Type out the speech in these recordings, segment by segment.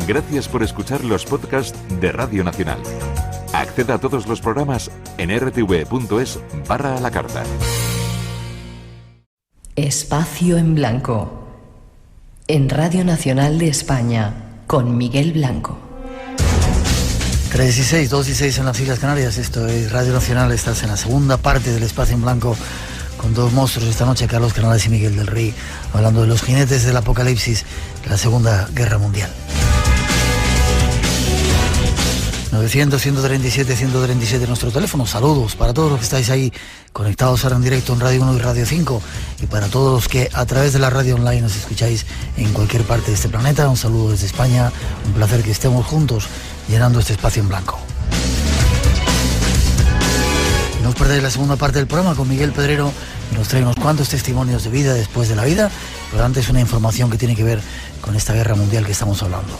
Gracias por escuchar los podcasts de Radio Nacional. Acceda a todos los programas en rtv.es/a la carta. Espacio en Blanco. En Radio Nacional de España, con Miguel Blanco. 3:16, 2:16 en las Islas Canarias. Esto es Radio Nacional. Estás en la segunda parte del Espacio en Blanco con dos monstruos esta noche, Carlos Canales y Miguel del Rey, hablando de los jinetes del apocalipsis de la Segunda Guerra Mundial. 900-137-137 nuestro teléfono. Saludos para todos los que estáis ahí conectados ahora en directo en Radio 1 y Radio 5, y para todos los que a través de la radio online nos escucháis en cualquier parte de este planeta. Un saludo desde España. Un placer que estemos juntos llenando este espacio en blanco. No os perdáis la segunda parte del programa con Miguel Pedrero, que nos trae unos cuantos testimonios de vida después de la vida, pero antes una información que tiene que ver con esta guerra mundial que estamos hablando.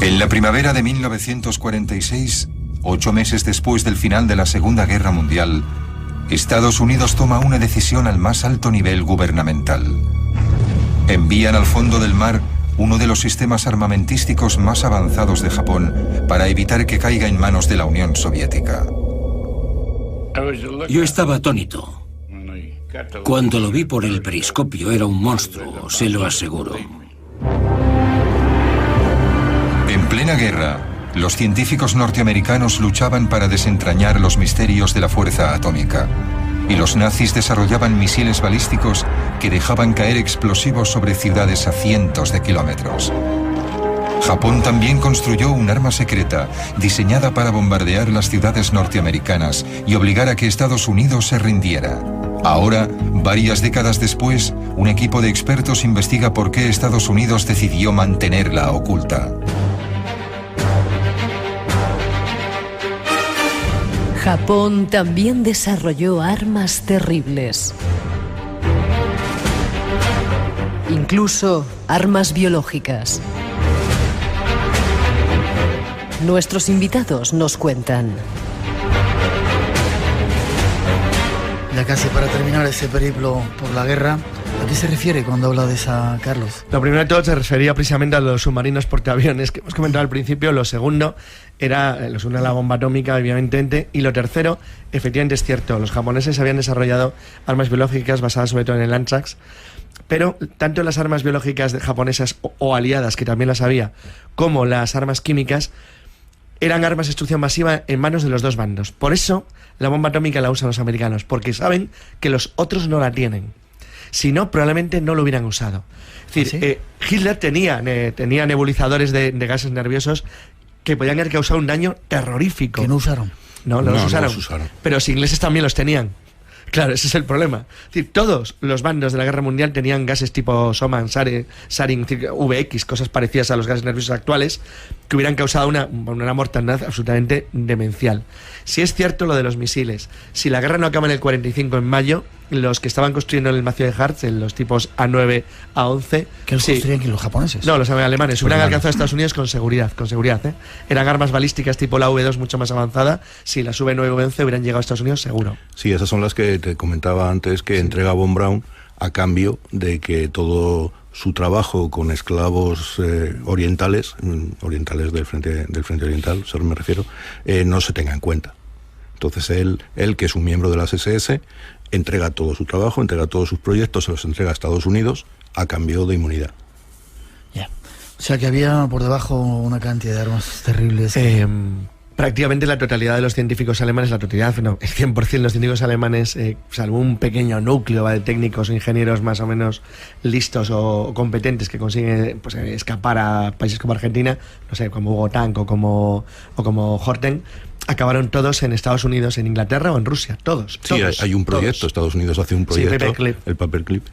En la primavera de 1946, 8 meses después del final de la Segunda Guerra Mundial, Estados Unidos toma una decisión al más alto nivel gubernamental. Envían al fondo del mar uno de los sistemas armamentísticos más avanzados de Japón para evitar que caiga en manos de la Unión Soviética. Yo estaba atónito. Cuando lo vi por el periscopio era un monstruo, se lo aseguro. En plena guerra, los científicos norteamericanos luchaban para desentrañar los misterios de la fuerza atómica, y los nazis desarrollaban misiles balísticos que dejaban caer explosivos sobre ciudades a cientos de kilómetros. Japón también construyó un arma secreta diseñada para bombardear las ciudades norteamericanas y obligar a que Estados Unidos se rindiera. Ahora, varias décadas después, un equipo de expertos investiga por qué Estados Unidos decidió mantenerla oculta. Japón también desarrolló armas terribles. Incluso armas biológicas. Nuestros invitados nos cuentan. Ya casi para terminar este periplo por la guerra, ¿a qué se refiere cuando habla de esa, Carlos? Lo primero de todo se refería precisamente a los submarinos portaaviones que hemos comentado al principio. Lo segundo era lo segundo, la bomba atómica, evidentemente. Y lo tercero, efectivamente es cierto, los japoneses habían desarrollado armas biológicas basadas sobre todo en el anthrax, pero tanto las armas biológicas japonesas o aliadas, que también las había, como las armas químicas, eran armas de destrucción masiva en manos de los dos bandos. Por eso la bomba atómica la usan los americanos, porque saben que los otros no la tienen. Si no, probablemente no lo hubieran usado. Es decir, ¿sí? Hitler tenía nebulizadores de gases nerviosos que podían haber causado un daño terrorífico. ¿Que no usaron? No los usaron. Pero los ingleses también los tenían. Claro, ese es el problema. Es decir, todos los bandos de la guerra mundial tenían gases tipo Soman, Sarin, VX, cosas parecidas a los gases nerviosos actuales, que hubieran causado una mortandad absolutamente demencial. Si es cierto lo de los misiles, si la guerra no acaba en el 45, en mayo, los que estaban construyendo el macio de Harz, los tipos A9, A11... ¿Que los construían los japoneses? No, los alemanes. Hubieran alcanzado a Estados Unidos con seguridad. Eran armas balísticas tipo la V2 mucho más avanzada. Si las V9 o V11 hubieran llegado a Estados Unidos, seguro. Sí, esas son las que te comentaba antes, que entrega Von Braun a cambio de que todo su trabajo con esclavos orientales del frente oriental, solo me refiero, no se tenga en cuenta. Entonces él, que es un miembro de las SS, entrega todo su trabajo, entrega todos sus proyectos, se los entrega a Estados Unidos a cambio de inmunidad. Ya. O sea que había por debajo una cantidad de armas terribles. Prácticamente la totalidad de los científicos alemanes, el 100% de los científicos alemanes, salvo un pequeño núcleo de técnicos o ingenieros más o menos listos o competentes que consiguen escapar a países como Argentina, no sé, como Hugo Tank o como Horten, acabaron todos en Estados Unidos, en Inglaterra o en Rusia, todos. Sí, hay un proyecto, Estados Unidos hace un proyecto, el Paperclip,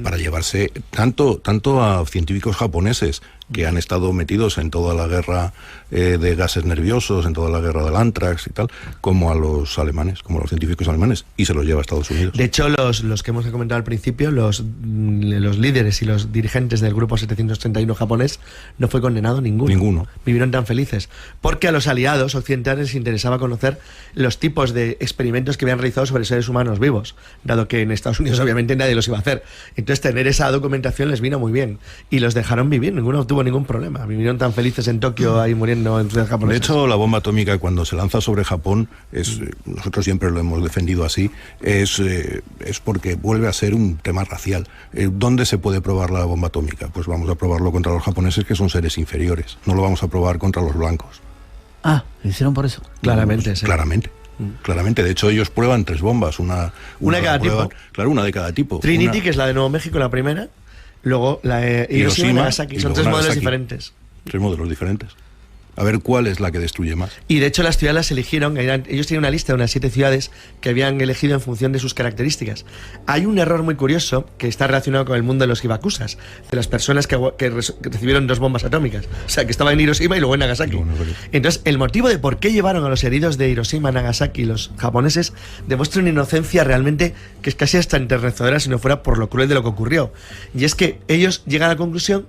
para llevarse tanto a científicos japoneses que han estado metidos en toda la guerra de gases nerviosos, en toda la guerra del Antrax y tal, como a los alemanes, como a los científicos alemanes, y se los lleva a Estados Unidos. De hecho, los que hemos comentado al principio, los líderes y los dirigentes del grupo 731 japonés, no fue condenado ninguno. Vivieron tan felices. Porque a los aliados occidentales les interesaba conocer los tipos de experimentos que habían realizado sobre seres humanos vivos, dado que en Estados Unidos obviamente nadie los iba a hacer. Entonces tener esa documentación les vino muy bien. Y los dejaron vivir, ninguno tuvo ningún problema. Vivieron tan felices en Tokio ahí muriendo en ciudades japonesas. De hecho, la bomba atómica cuando se lanza sobre Japón, nosotros siempre lo hemos defendido así, es porque vuelve a ser un tema racial. ¿Dónde se puede probar la bomba atómica? Pues vamos a probarlo contra los japoneses, que son seres inferiores. No lo vamos a probar contra los blancos. Ah, ¿lo hicieron por eso? Claramente, sí. Claramente, de hecho ellos prueban 3 bombas, una de cada tipo. Claro, una de cada tipo. Trinity, que es la de Nuevo México, la primera, luego la de Hiroshima y Nagasaki, son 3 modelos diferentes. 3 modelos diferentes. A ver cuál es la que destruye más. Y de hecho las ciudades las eligieron, ellos tienen una lista de unas 7 ciudades que habían elegido en función de sus características. Hay un error muy curioso que está relacionado con el mundo de los hibakusas, de las personas que recibieron 2 bombas atómicas. O sea, que estaba en Hiroshima y luego en Nagasaki. Entonces, el motivo de por qué llevaron a los heridos de Hiroshima, Nagasaki, los japoneses, demuestra una inocencia realmente que es casi hasta enternecedora si no fuera por lo cruel de lo que ocurrió. Y es que ellos llegan a la conclusión,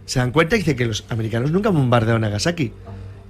se dan cuenta y dicen que los americanos nunca bombardearon Nagasaki.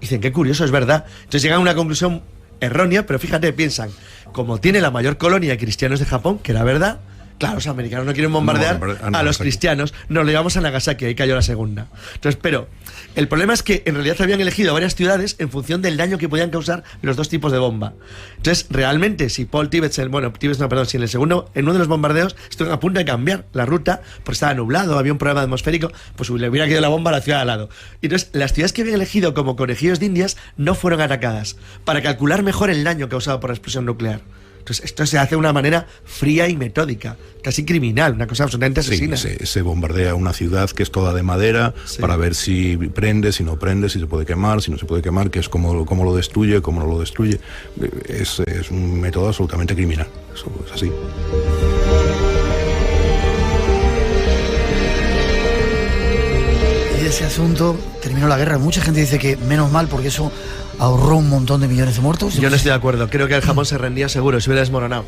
Dicen, qué curioso, es verdad. Entonces llegan a una conclusión errónea, pero fíjate, piensan, como tiene la mayor colonia de cristianos de Japón, que era verdad, claro, los americanos no quieren bombardear a los cristianos, nos lo llevamos a Nagasaki, ahí cayó la segunda. Entonces, pero el problema es que en realidad habían elegido varias ciudades en función del daño que podían causar los 2 tipos de bomba. Entonces, realmente, si Paul Tibbets, si en uno de los bombardeos estuvieron a punto de cambiar la ruta, porque estaba nublado, había un problema atmosférico, pues le hubiera caído la bomba a la ciudad de al lado. Entonces, las ciudades que habían elegido como conejillos de indias no fueron atacadas, para calcular mejor el daño causado por la explosión nuclear. Entonces, esto se hace de una manera fría y metódica, casi criminal, una cosa absolutamente asesina. Sí, se bombardea una ciudad que es toda de madera, para ver si prende, si no prende, si se puede quemar, si no se puede quemar, que es cómo lo destruye, cómo no lo destruye. Es un método absolutamente criminal, eso es así. Y ese asunto terminó la guerra. Mucha gente dice que menos mal, porque eso ahorró un montón de millones de muertos. Yo no estoy de acuerdo, creo que el Japón se rendía seguro, se hubiera desmoronado.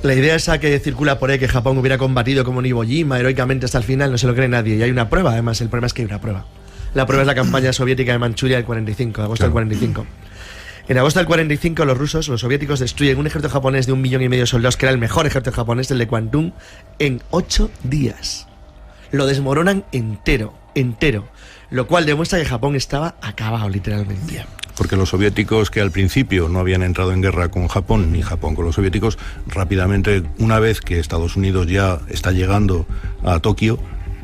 La idea esa que circula por ahí, que Japón hubiera combatido como en Iwo Jima heroicamente hasta el final, no se lo cree nadie. Y hay una prueba, además, el problema es que hay una prueba. La prueba es la campaña soviética de Manchuria del 45, de agosto del 45. En agosto del 45 los soviéticos destruyen un ejército japonés de 1,5 millones de soldados, que era el mejor ejército japonés, el de Kwantung, en 8 días. Lo desmoronan entero. Lo cual demuestra que Japón estaba acabado, literalmente. Porque los soviéticos, que al principio no habían entrado en guerra con Japón, ni Japón con los soviéticos, rápidamente, una vez que Estados Unidos ya está llegando a Tokio,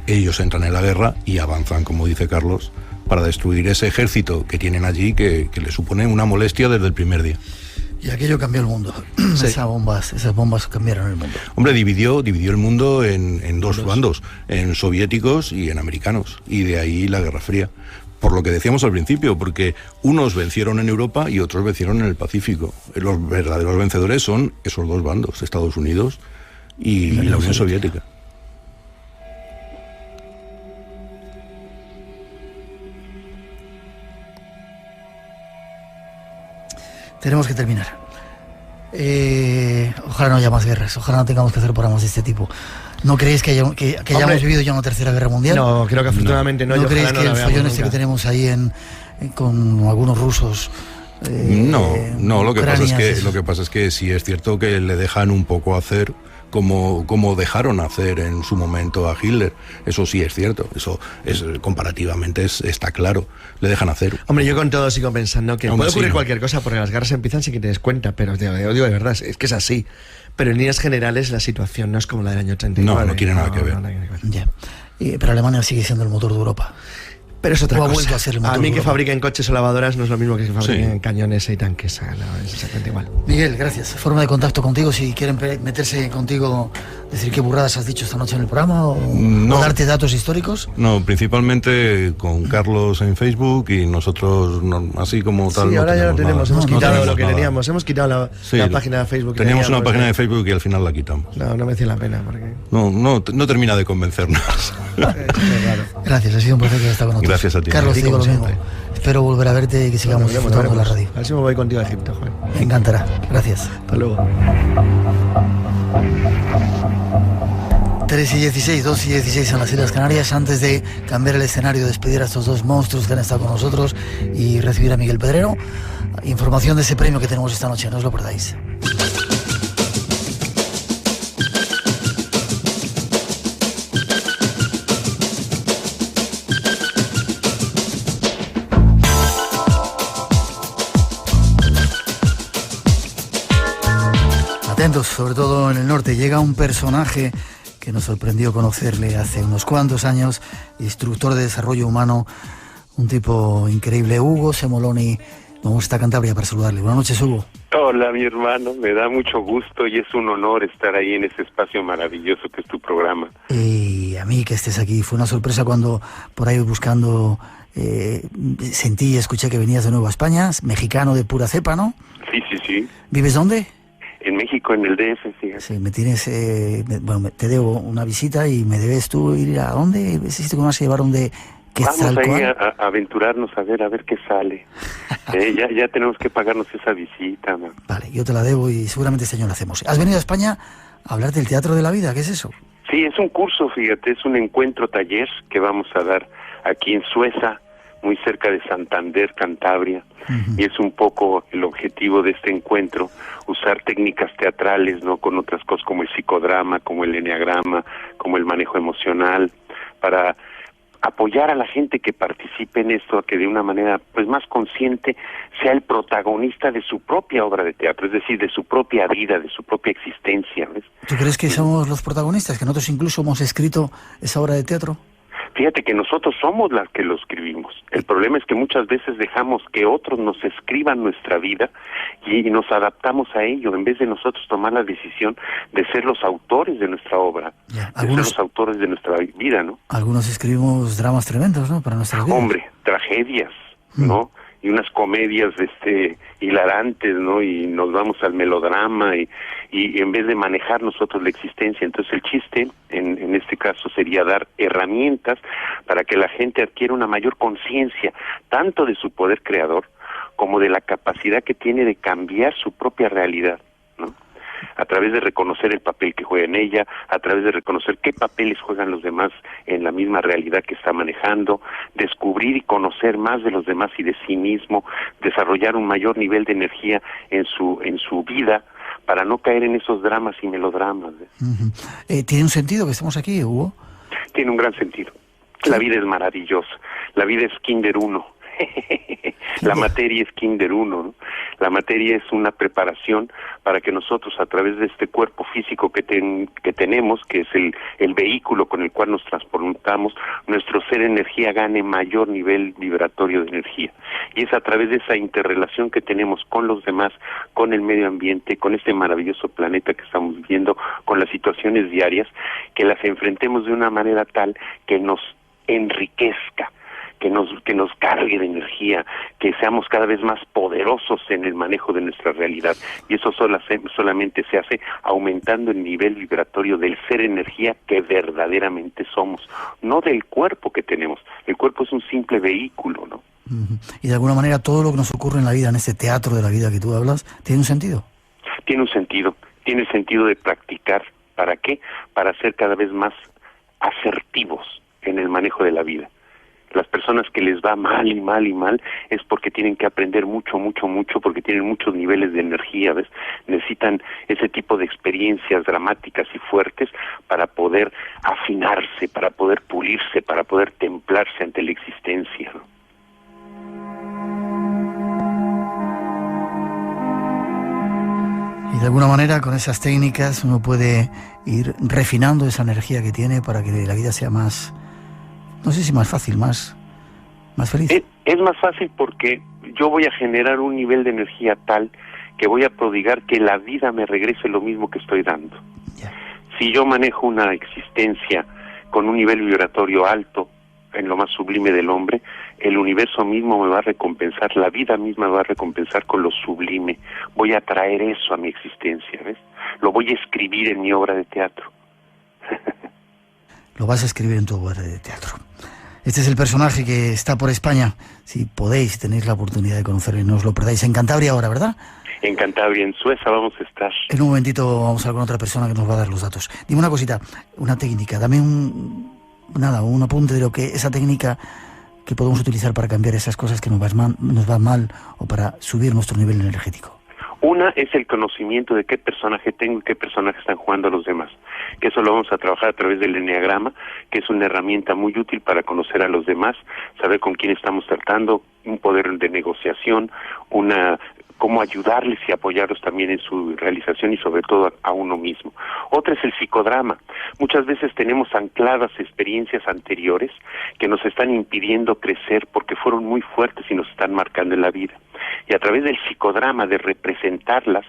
ellos entran en la guerra y avanzan, como dice Carlos, para destruir ese ejército que tienen allí, que les supone una molestia desde el primer día. Y aquello cambió el mundo. Sí. Esas bombas cambiaron el mundo. Hombre, dividió el mundo en 2 bandos, en soviéticos y en americanos, y de ahí la Guerra Fría. Por lo que decíamos al principio, porque unos vencieron en Europa y otros vencieron en el Pacífico. Los verdaderos vencedores son esos 2 bandos, Estados Unidos y la Unión Soviética. Tenemos que terminar. Ojalá no haya más guerras, ojalá no tengamos que hacer programas de este tipo. ¿No creéis que hayamos vivido ya una tercera guerra mundial? No, creo que afortunadamente no. ¿No creéis que el follón este que tenemos ahí con algunos rusos? No, lo que pasa es que sí es cierto que le dejan un poco hacer como dejaron hacer en su momento a Hitler. Eso sí es cierto, eso es comparativamente está claro, le dejan hacer. Hombre, yo con todo sigo pensando que puede ocurrir cualquier cosa, porque las guerras empiezan sin que te des cuenta, pero te lo digo de verdad, es que es así. Pero en líneas generales la situación no es como la del año 39. No tiene nada que ver. Ya. Pero Alemania sigue siendo el motor de Europa. Pero es otra cosa. Vuelto a ser el motor a mí de que Europa. fabriquen coches o lavadoras no es lo mismo que fabriquen cañones y tanques. No, es exactamente igual. Miguel, gracias. Forma de contacto contigo, si quieren meterse contigo, decir qué burradas has dicho esta noche en el programa o darte datos históricos. No, principalmente con Carlos en Facebook y nosotros así como tal. Sí, ahora ya lo tenemos, hemos quitado lo que nada. teníamos, hemos quitado la página de Facebook. Teníamos una página de Facebook y al final la quitamos. No merece la pena. Porque... No termina de convencernos. Gracias, ha sido un placer que estés con nosotros. Gracias a ti. Carlos, te digo lo mismo. Espero volver a verte y que sigamos disfrutando de la radio. A ver si me voy contigo a Egipto, joder. Me encantará. Gracias. Hasta luego. 3 y 16, 2 y 16 en las Islas Canarias. Antes de cambiar el escenario, despedir a estos dos monstruos que han estado con nosotros y recibir a Miguel Pedrero, información de ese premio que tenemos esta noche, no os lo perdáis. Atentos, sobre todo en el norte, llega un personaje que nos sorprendió conocerle hace unos cuantos años, instructor de desarrollo humano, un tipo increíble, Hugo Semoloni. Vamos hasta Cantabria para saludarle. Buenas noches, Hugo. Hola, mi hermano, me da mucho gusto y es un honor estar ahí en ese espacio maravilloso que es tu programa. Y a mí que estés aquí, fue una sorpresa cuando por ahí buscando sentí y escuché que venías de nuevo a España, mexicano de pura cepa, ¿no? Sí. ¿Vives dónde? En México, en el DF, fíjate. Sí, me tienes, te debo una visita y me debes tú ir a dónde, ese sitio que me vas a llevar donde... Vamos ahí a aventurarnos a ver qué sale. Ya tenemos que pagarnos esa visita, man. Vale, yo te la debo y seguramente este año lo hacemos. ¿Has venido a España a hablar del Teatro de la Vida? ¿Qué es eso? Sí, es un curso, fíjate, es un encuentro taller que vamos a dar aquí en Sueza, muy cerca de Santander, Cantabria. Uh-huh. Y es un poco el objetivo de este encuentro, usar técnicas teatrales, ¿no? Con otras cosas como el psicodrama, como el eneagrama, como el manejo emocional, para apoyar a la gente que participe en esto, a que de una manera pues más consciente sea el protagonista de su propia obra de teatro, es decir, de su propia vida, de su propia existencia, ¿ves? ¿Tú crees que somos los protagonistas, que nosotros incluso hemos escrito esa obra de teatro? Fíjate que nosotros somos las que lo escribimos. El problema es que muchas veces dejamos que otros nos escriban nuestra vida y nos adaptamos a ello, en vez de nosotros tomar la decisión de ser los autores de nuestra obra, de ser los autores de nuestra vida, ¿no? Algunos escribimos dramas tremendos, ¿no?, para nuestras vidas. Hombre, tragedias, ¿no? Y unas comedias hilarantes, ¿no? Y nos vamos al melodrama y en vez de manejar nosotros la existencia. Entonces el chiste en este caso sería dar herramientas para que la gente adquiera una mayor conciencia tanto de su poder creador como de la capacidad que tiene de cambiar su propia realidad, ¿no? A través de reconocer el papel que juega en ella, a través de reconocer qué papeles juegan los demás en la misma realidad que está manejando, descubrir y conocer más de los demás y de sí mismo, desarrollar un mayor nivel de energía en su vida para no caer en esos dramas y melodramas. Uh-huh. ¿Tiene un sentido que estemos aquí, Hugo? Tiene un gran sentido. La vida es maravillosa. La vida es Kinder 1. La materia es Kinder 1, ¿no? La materia es una preparación para que nosotros, a través de este cuerpo físico que tenemos, que es el vehículo con el cual nos transportamos, nuestro ser energía gane mayor nivel vibratorio de energía. Y es a través de esa interrelación que tenemos con los demás, con el medio ambiente, con este maravilloso planeta que estamos viviendo, con las situaciones diarias, que las enfrentemos de una manera tal que nos enriquezca, que nos cargue de energía, que seamos cada vez más poderosos en el manejo de nuestra realidad. Y eso solamente se hace aumentando el nivel vibratorio del ser energía que verdaderamente somos, no del cuerpo que tenemos. El cuerpo es un simple vehículo, ¿no? Uh-huh. Y de alguna manera todo lo que nos ocurre en la vida, en este teatro de la vida que tú hablas, ¿tiene un sentido? Tiene un sentido. Tiene sentido de practicar. ¿Para qué? Para ser cada vez más asertivos en el manejo de la vida. Las personas que les va mal y mal y mal es porque tienen que aprender mucho, porque tienen muchos niveles de energía, ¿ves? Necesitan ese tipo de experiencias dramáticas y fuertes para poder afinarse, para poder pulirse, para poder templarse ante la existencia, ¿no? Y de alguna manera con esas técnicas uno puede ir refinando esa energía que tiene para que la vida sea más... No sé si más fácil, más feliz. Es más fácil porque yo voy a generar un nivel de energía tal que voy a prodigar que la vida me regrese lo mismo que estoy dando. Yeah. Si yo manejo una existencia con un nivel vibratorio alto, en lo más sublime del hombre, el universo mismo me va a recompensar, la vida misma me va a recompensar con lo sublime. Voy a traer eso a mi existencia, ¿ves? Lo voy a escribir en mi obra de teatro. lo vas a escribir en tu obra de teatro. Este es el personaje que está por España. Si podéis, si tenéis la oportunidad de conocerle, no os lo perdáis. En Cantabria ahora, ¿verdad? En Cantabria, en Suecia vamos a estar. En un momentito vamos a hablar con otra persona que nos va a dar los datos. Dime una cosita, una técnica, dame un apunte de lo que esa técnica que podemos utilizar para cambiar esas cosas que nos van mal o para subir nuestro nivel energético. Una es el conocimiento de qué personaje tengo y qué personaje están jugando los demás, que eso lo vamos a trabajar a través del eneagrama, que es una herramienta muy útil para conocer a los demás, saber con quién estamos tratando, un poder de negociación, cómo ayudarles y apoyarlos también en su realización y sobre todo a uno mismo. Otra es el psicodrama. Muchas veces tenemos ancladas experiencias anteriores que nos están impidiendo crecer porque fueron muy fuertes y nos están marcando en la vida. Y a través del psicodrama, de representarlas,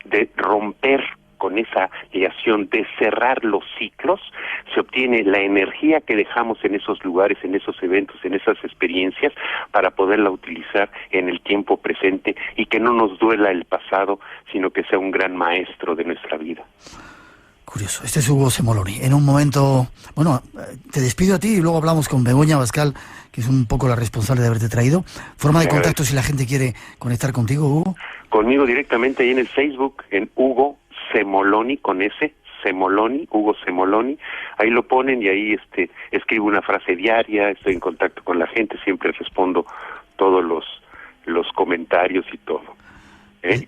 de romper con esa liación, de cerrar los ciclos, se obtiene la energía que dejamos en esos lugares, en esos eventos, en esas experiencias, para poderla utilizar en el tiempo presente y que no nos duela el pasado, sino que sea un gran maestro de nuestra vida. Curioso. Este es Hugo Semoloni. En un momento, bueno, te despido a ti y luego hablamos con Begoña Abascal, que es un poco la responsable de haberte traído. Forma de contacto si la gente quiere conectar contigo, Hugo. Conmigo directamente ahí en el Facebook, en Hugo Semoloni, con S, Semoloni, Hugo Semoloni. Ahí lo ponen y ahí escribo una frase diaria, estoy en contacto con la gente, siempre respondo todos los comentarios y todo.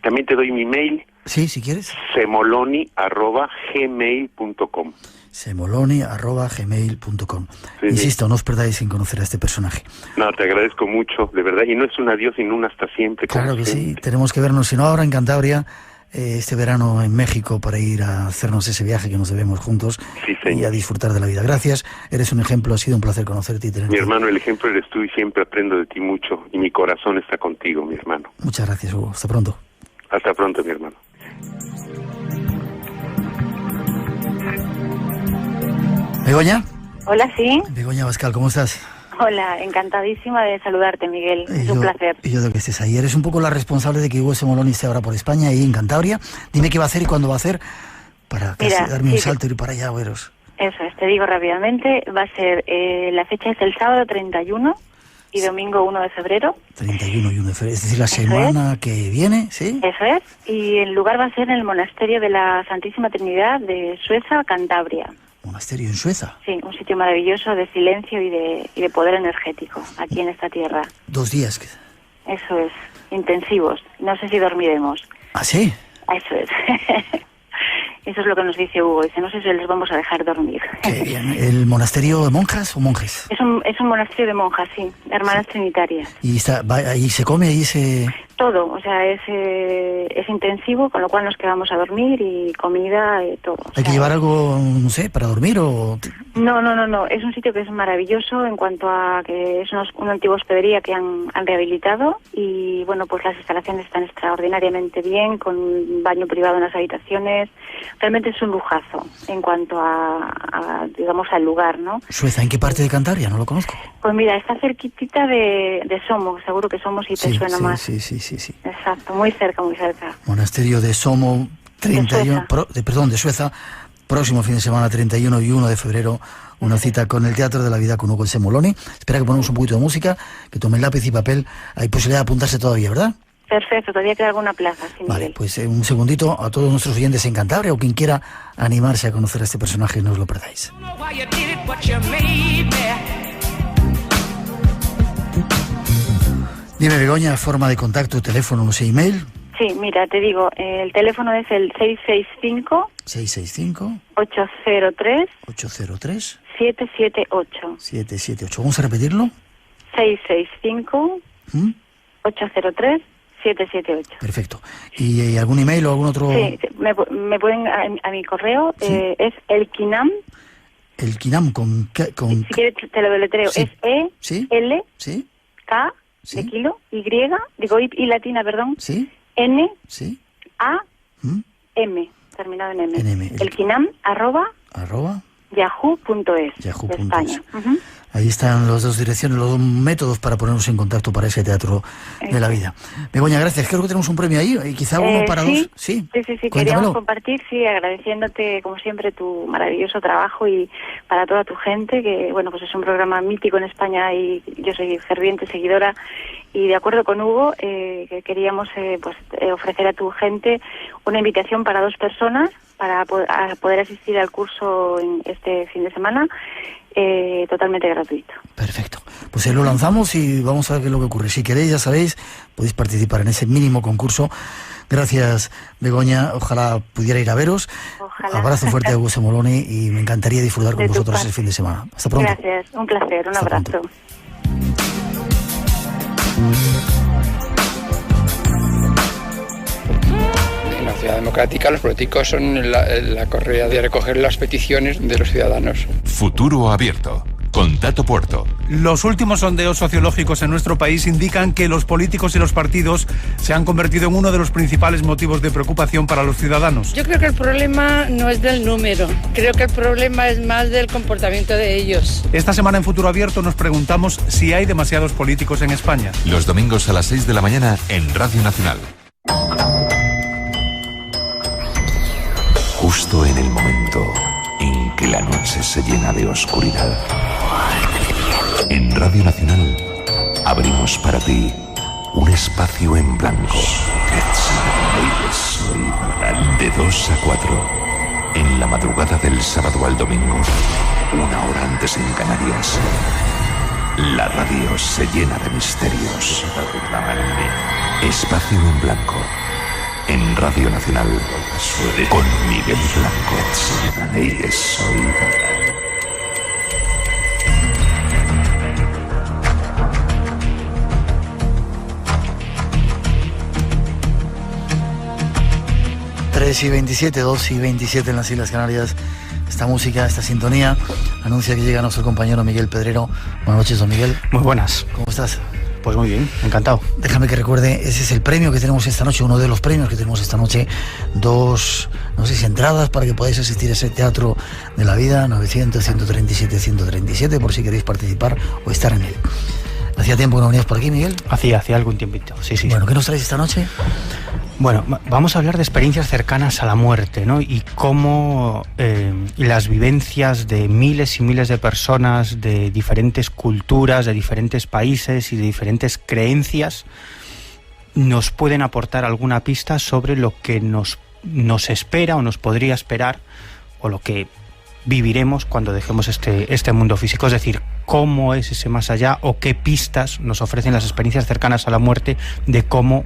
También te doy mi mail. Sí, si quieres. semoloni@gmail.com. semoloni@gmail.com. Sí, insisto, sí. No os perdáis en conocer a este personaje. No, te agradezco mucho, de verdad. Y no es un adiós, sino un hasta siempre. Claro que siempre. Sí, tenemos que vernos, si no ahora en Cantabria, este verano en México, para ir a hacernos ese viaje que nos debemos juntos, sí, y a disfrutar de la vida. Gracias, eres un ejemplo, ha sido un placer conocerte y tenerte. Mi hermano, el ejemplo eres tú y siempre aprendo de ti mucho y mi corazón está contigo, mi hermano. Muchas gracias, Hugo. Hasta pronto. Hasta pronto, mi hermano. ¿Begoña? Hola, sí. Begoña Abascal, ¿cómo estás? Hola, encantadísima de saludarte, Miguel. Es un placer. Y yo de que estés ahí. Eres un poco la responsable de que Hugo Semoloni esté ahora por España y en Cantabria. Dime qué va a hacer y cuándo va a hacer para darme un salto y ir para allá a veros. Eso es, te digo rápidamente. Va a ser, la fecha es el sábado 31 y domingo 1 de febrero. 31 y 1 de febrero, es decir, la semana que viene, ¿sí? Eso es, y el lugar va a ser en el Monasterio de la Santísima Trinidad de Sueza, Cantabria. ¿Monasterio en Sueza? Sí, un sitio maravilloso de silencio y de poder energético aquí en esta tierra. 2 días. Eso es, intensivos. No sé si dormiremos. ¿Ah, sí? Eso es. Eso es lo que nos dice Hugo. Dice, no sé si les vamos a dejar dormir. Qué bien. ¿El monasterio de monjas o monjes? Es un monasterio de monjas, sí, hermanas trinitarias. ¿Y ahí se come, ahí se...? Todo, o sea, es intensivo, con lo cual nos quedamos a dormir y comida y todo. ¿Hay que llevar algo, no sé, para dormir o...? No, es un sitio que es maravilloso en cuanto a que es una antigua hospedería que han rehabilitado y, bueno, pues las instalaciones están extraordinariamente bien, con baño privado en las habitaciones. Realmente es un lujazo en cuanto a digamos, al lugar, ¿no? ¿Sueza? ¿En qué parte de Cantabria? No lo conozco. Pues mira, está cerquitita de Somo, seguro que Somo sí te suena más. Sí. Exacto, muy cerca. Monasterio de Somo, 31, de Sueza, próximo fin de semana, 31 y 1 de febrero, una cita con el Teatro de la Vida con Hugo Semoloni. Espera que ponemos un poquito de música, que tomen lápiz y papel. Hay posibilidad de apuntarse todavía, ¿verdad? Perfecto, todavía queda alguna plaza. Sí, vale, pues un segundito a todos nuestros oyentes en Cantabria o quien quiera animarse a conocer a este personaje, no os lo perdáis. Dime, Begoña, forma de contacto, teléfono, no sé, email. Sí, mira, te digo, el teléfono es el 665... 803... 778. 778. ¿Vamos a repetirlo? 665... 803... 778. Perfecto. ¿Y algún email o algún otro...? Sí, me pueden a mi correo, ¿sí? Es elkinam. Elkinam con... Si quieres te lo deletreo, sí. Es E-L... ¿Sí? K... ¿Sí? de kilo, Y latina, perdón. ¿Sí? N... ¿Sí? A... M, terminado en M. En M. Elkinam, @ yahoo.es. Yahoo.es. Ahí están las dos direcciones, los dos métodos para ponernos en contacto para ese teatro de la vida. Begoña, gracias. Creo que tenemos un premio ahí, y quizá uno para dos. Sí, queríamos compartir, agradeciéndote como siempre tu maravilloso trabajo y para toda tu gente, que bueno, pues es un programa mítico en España y yo soy ferviente seguidora. Y de acuerdo con Hugo, que queríamos ofrecer a tu gente una invitación para 2 personas para poder asistir al curso en este fin de semana, totalmente gratuito. Perfecto. Pues lo lanzamos y vamos a ver qué es lo que ocurre. Si queréis, ya sabéis, podéis participar en ese mínimo concurso. Gracias, Begoña. Ojalá pudiera ir a veros. Ojalá. Abrazo fuerte a Hugo Semoloni y me encantaría disfrutar con vosotros el fin de semana. Hasta pronto. Gracias, un placer, un abrazo. Pronto. En la Ciudad Democrática los políticos son la correa de recoger las peticiones de los ciudadanos. Futuro Abierto, con Tato Puerto. Los últimos sondeos sociológicos en nuestro país indican que los políticos y los partidos se han convertido en uno de los principales motivos de preocupación para los ciudadanos. Yo creo que el problema no es del número, creo que el problema es más del comportamiento de ellos. Esta semana en Futuro Abierto nos preguntamos si hay demasiados políticos en España. Los domingos a las 6 de la mañana en Radio Nacional. Justo en el momento en que la noche se llena de oscuridad, en Radio Nacional abrimos para ti un espacio en blanco. De 2 a 4, en la madrugada del sábado al domingo, 1 hora antes en Canarias, la radio se llena de misterios. Espacio en blanco, en Radio Nacional, con Miguel Blanco. Ellos soy. y 27, 2 y 27 en las Islas Canarias. Esta música, esta sintonía anuncia que llega nuestro compañero Miguel Pedrero. Buenas noches, don Miguel. Muy buenas. ¿Cómo estás? Pues muy bien, encantado. Déjame que recuerde, ese es el premio que tenemos esta noche, uno de los premios que tenemos esta noche. 2, no sé si entradas para que podáis asistir a ese teatro de la vida, 900-137-137, por si queréis participar o estar en él. ¿Hacía tiempo que no venías por aquí, Miguel? Hacía algún tiempito, sí. Bueno, ¿qué nos traes esta noche? Bueno, vamos a hablar de experiencias cercanas a la muerte, ¿no? Y cómo las vivencias de miles y miles de personas de diferentes culturas, de diferentes países y de diferentes creencias nos pueden aportar alguna pista sobre lo que nos espera o nos podría esperar, o lo que viviremos cuando dejemos este mundo físico. Es decir, cómo es ese más allá, o qué pistas nos ofrecen las experiencias cercanas a la muerte de cómo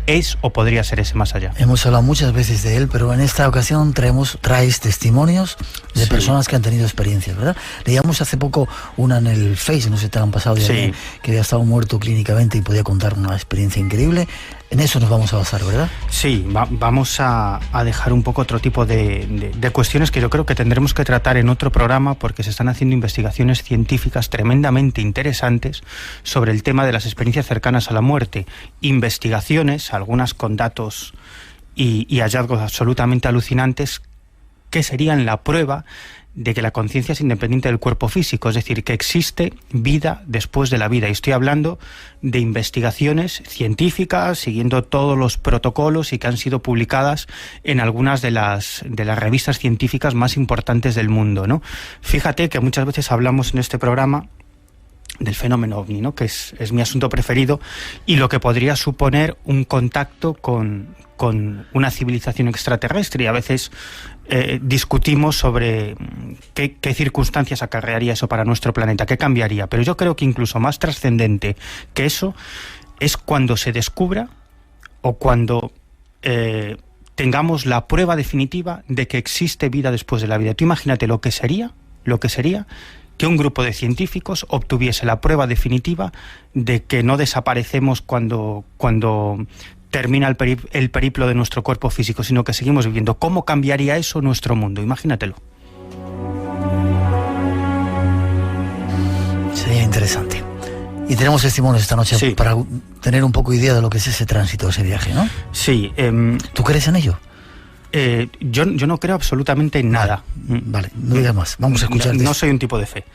es o podría ser ese más allá. Hemos hablado muchas veces de él, pero en esta ocasión traes testimonios de personas que han tenido experiencias, ¿verdad? Leíamos hace poco una en el Face, no sé si te han pasado, que había estado muerto clínicamente y podía contar una experiencia increíble. En eso nos vamos a basar, ¿verdad? Sí, vamos a dejar un poco otro tipo de cuestiones que yo creo que tendremos que tratar en otro programa, porque se están haciendo investigaciones científicas tremendamente interesantes sobre el tema de las experiencias cercanas a la muerte. Investigaciones, algunas con datos y hallazgos absolutamente alucinantes, que serían la prueba de que la conciencia es independiente del cuerpo físico, es decir, que existe vida después de la vida. Y estoy hablando de investigaciones científicas, siguiendo todos los protocolos y que han sido publicadas en algunas de las revistas científicas más importantes del mundo, ¿no? Fíjate que muchas veces hablamos en este programa del fenómeno ovni, ¿no? Que es mi asunto preferido, y lo que podría suponer un contacto con una civilización extraterrestre, y a veces discutimos sobre qué circunstancias acarrearía eso para nuestro planeta, qué cambiaría. Pero yo creo que incluso más trascendente que eso es cuando se descubra, o cuando tengamos la prueba definitiva de que existe vida después de la vida. Tú imagínate lo que sería que un grupo de científicos obtuviese la prueba definitiva de que no desaparecemos cuando termina el periplo de nuestro cuerpo físico, sino que seguimos viviendo. ¿Cómo cambiaría eso nuestro mundo? Imagínatelo. Sería interesante. Y tenemos testimonios esta noche para tener un poco idea de lo que es ese tránsito, ese viaje, ¿no? Sí. ¿Tú crees en ello? Yo no creo absolutamente en nada. Vale, no digas más. Vamos a escuchar. No soy un tipo de fe.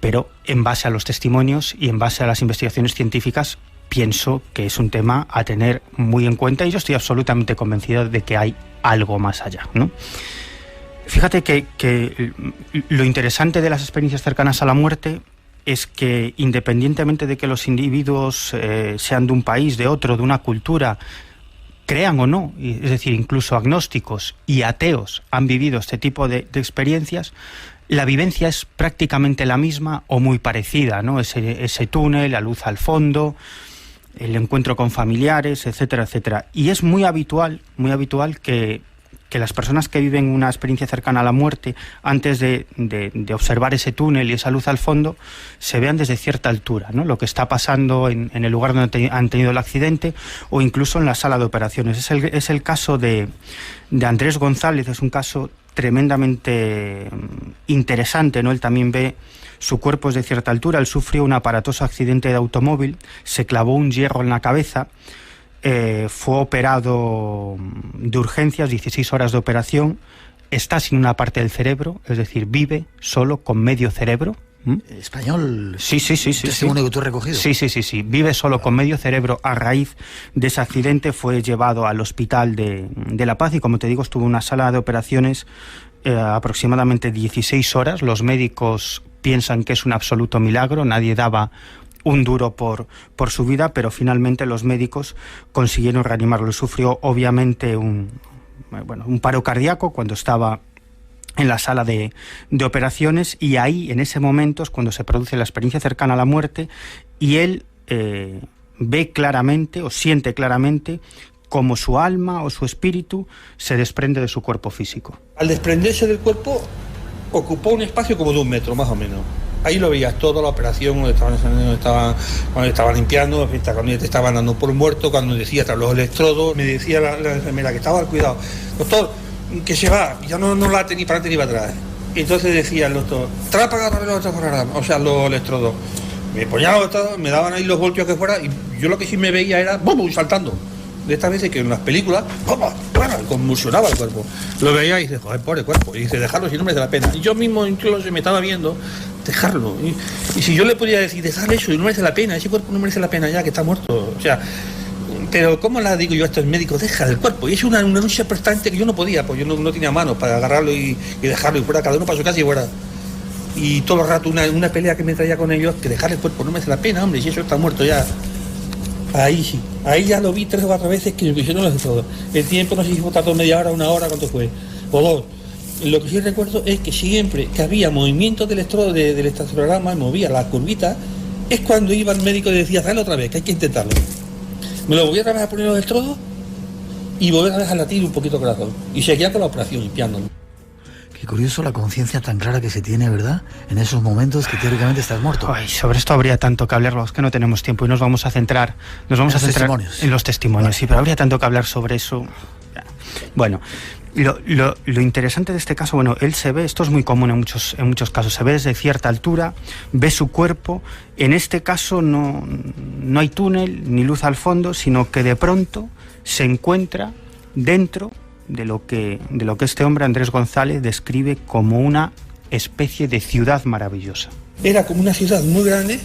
pero en base a los testimonios y en base a las investigaciones científicas pienso que es un tema a tener muy en cuenta, y yo estoy absolutamente convencido de que hay algo más allá, ¿no? Fíjate que lo interesante de las experiencias cercanas a la muerte es que, independientemente de que los individuos sean de un país, de otro, de una cultura, crean o no, es decir, incluso agnósticos y ateos han vivido este tipo de experiencias, la vivencia es prácticamente la misma o muy parecida, ¿no? Ese túnel, la luz al fondo, el encuentro con familiares, etcétera, etcétera. Y es muy habitual que las personas que viven una experiencia cercana a la muerte, antes de observar ese túnel y esa luz al fondo, se vean desde cierta altura, ¿no? Lo que está pasando en el lugar donde han tenido el accidente, o incluso en la sala de operaciones. Es el caso de Andrés González, es un caso tremendamente interesante, ¿no? Él también ve su cuerpo desde cierta altura. Él sufrió un aparatoso accidente de automóvil, se clavó un hierro en la cabeza, fue operado de urgencias, 16 horas de operación, está sin una parte del cerebro, es decir, vive solo con medio cerebro. ¿Español? Sí. ¿Testimonio que tú has recogido? Sí. Vive solo con medio cerebro. A raíz de ese accidente fue llevado al hospital de La Paz y, como te digo, estuvo en una sala de operaciones aproximadamente 16 horas. Los médicos piensan que es un absoluto milagro, nadie daba un duro por su vida, pero finalmente los médicos consiguieron reanimarlo. Sufrió obviamente un paro cardíaco cuando estaba en la sala de operaciones, y ahí, en ese momento, es cuando se produce la experiencia cercana a la muerte, y él ve claramente o siente claramente cómo su alma o su espíritu se desprende de su cuerpo físico. Al desprenderse del cuerpo, ocupó un espacio como de 1 metro, más o menos. Ahí lo veías, toda la operación, cuando estaban limpiando, cuando te estaban dando por muerto, cuando decía tras los electrodos, me decía la enfermera que estaba al cuidado: doctor, que se va, ya no late ni para adelante ni para atrás. Y entonces decía el doctor: trae para agarrar los electrodos. Me ponía los electrodos, me daban ahí los voltios que fuera, y yo lo que sí me veía era ¡bum! Saltando. De estas veces que en las películas convulsionaba el cuerpo. Lo veía y dice: joder, pobre cuerpo. Y dice: dejarlo si no merece la pena. Y yo mismo incluso me estaba viendo dejarlo. Y si yo le podía decir: dejar eso y no merece la pena, ese cuerpo no merece la pena ya, que está muerto. O sea, pero ¿cómo le digo yo a estos médicos? Deja el cuerpo. Y es una lucha prestante que yo no podía, pues yo no tenía manos para agarrarlo y dejarlo, y fuera cada uno para su casa y fuera. Y todo el rato una pelea que me traía con ellos, que dejar el cuerpo no merece la pena, hombre, si eso está muerto ya. Ahí sí, ahí ya lo vi 3 o 4 veces que me hicieron los electrodos. El tiempo no sé si fue tanto, media hora, 1 hora, ¿cuánto fue? O 2. Lo que sí recuerdo es que siempre que había movimiento del electrodo del electrocardiograma, movía la curvita, es cuando iba el médico y decía: dale otra vez, que hay que intentarlo. Me lo volví otra vez a poner los electrodos y volví otra vez a latir un poquito el corazón. Y seguía con la operación, limpiándolo. Qué curioso la conciencia tan clara que se tiene, ¿verdad? En esos momentos que teóricamente estás muerto. Ay, sobre esto habría tanto que hablar, es que no tenemos tiempo y nos vamos a centrar en los testimonios. Vale. Sí, pero habría tanto que hablar sobre eso. Bueno, lo interesante de este caso, bueno, él se ve, esto es muy común en muchos casos, se ve desde cierta altura, ve su cuerpo. En este caso no hay túnel ni luz al fondo, sino que de pronto se encuentra dentro de lo que este hombre, Andrés González, describe como una especie de ciudad maravillosa. Era como una ciudad muy grande,